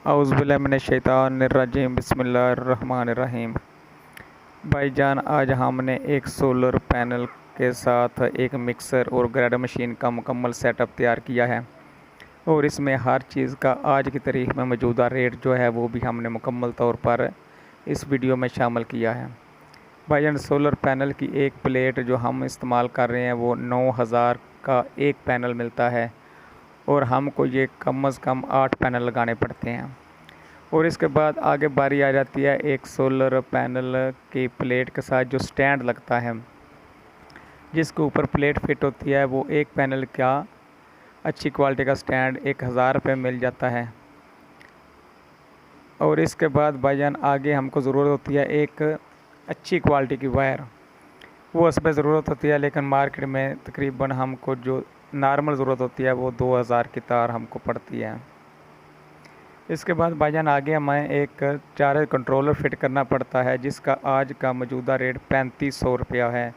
औज़ुबिल्लाहिमिनश्शैतानिर्रजीम बिस्मिल्लाहिर्रहमानिर्रहीम। भाईजान, आज हमने एक सोलर पैनल के साथ एक मिक्सर और ग्राइंडर मशीन का मुकम्मल सेटअप तैयार किया है और इसमें हर चीज़ का आज की तारीख में मौजूदा रेट जो है वो भी हमने मुकम्मल तौर पर इस वीडियो में शामिल किया है। भाईजान, सोलर पैनल की एक प्लेट जो हम इस्तेमाल कर रहे हैं वो 9000 का एक पैनल मिलता है और हमको ये कम से कम 8 पैनल लगाने पड़ते हैं। और इसके बाद आगे बारी आ जाती है एक सोलर पैनल की प्लेट के साथ जो स्टैंड लगता है, जिसके ऊपर प्लेट फिट होती है। वो एक पैनल का अच्छी क्वालिटी का स्टैंड 1000 रुपये मिल जाता है। और इसके बाद भाईजान आगे हमको ज़रूरत होती है एक अच्छी क्वालिटी की वायर। वो उसमें ज़रूरत होती है, लेकिन मार्केट में तकरीबन हमको जो नॉर्मल ज़रूरत होती है वो 2000 की तार हमको पड़ती है। इसके बाद भाईजान आगे हमें एक चार्जर कंट्रोलर फिट करना पड़ता है, जिसका आज का मौजूदा रेट 3500 रुपया है।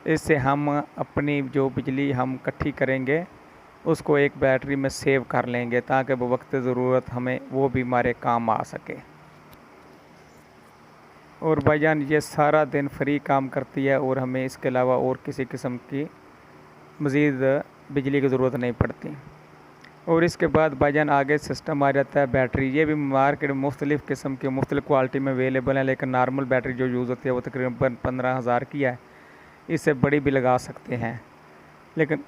इससे हम अपनी जो बिजली हम इकट्ठी करेंगे उसको एक बैटरी में सेव कर लेंगे, ताकि वो वक्त ज़रूरत हमें वो भी हमारे काम आ सके। और भाईजान ये सारा दिन फ्री काम करती है और हमें इसके अलावा और किसी किस्म की मज़ीद बिजली की ज़रूरत नहीं पड़ती। और इसके बाद भाईजान आगे सिस्टम आ जाता है बैटरी। ये भी मार्केट में मुख्तलिफ़ किस्म की मुख्तलिफ़ क्वालिटी में अवेलेबल है, लेकिन नॉर्मल बैटरी जो यूज़ होती है वो तकरीबन 15000 की है। इससे बड़ी भी लगा सकते हैं, लेकिन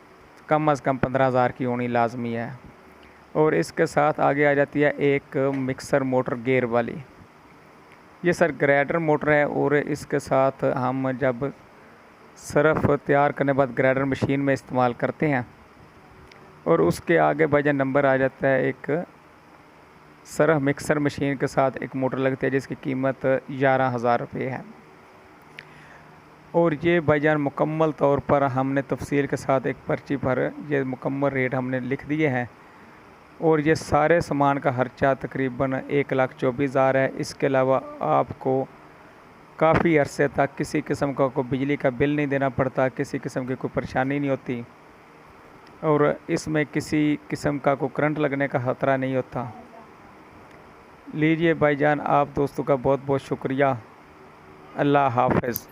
कम से कम 15000 की होनी लाजमी है। और इसके साथ आगे आ जाती है एक मिक्सर मोटर गेयर वाली। ये सर ग्राइंडर मोटर है और इसके साथ हम जब सरफ तैयार करने के बाद ग्राइंडर मशीन में इस्तेमाल करते हैं। और उसके आगे भाईजान नंबर आ जाता है एक सरफ मिक्सर मशीन के साथ एक मोटर लगती है, जिसकी कीमत 11000 रुपये है। और ये भाईजान मुकम्मल तौर पर हमने तफसील के साथ एक पर्ची पर ये मुकम्मल रेट हमने लिख दिए हैं। और ये सारे सामान का खर्चा तकरीबन 1,24,000 है। इसके अलावा आपको काफ़ी अरसे तक किसी किस्म का कोई बिजली का बिल नहीं देना पड़ता, किसी किस्म की कोई परेशानी नहीं होती और इसमें किसी किस्म का कोई करंट लगने का ख़तरा नहीं होता। लीजिए भाईजान, आप दोस्तों का बहुत बहुत शुक्रिया। अल्लाह हाफ़िज़।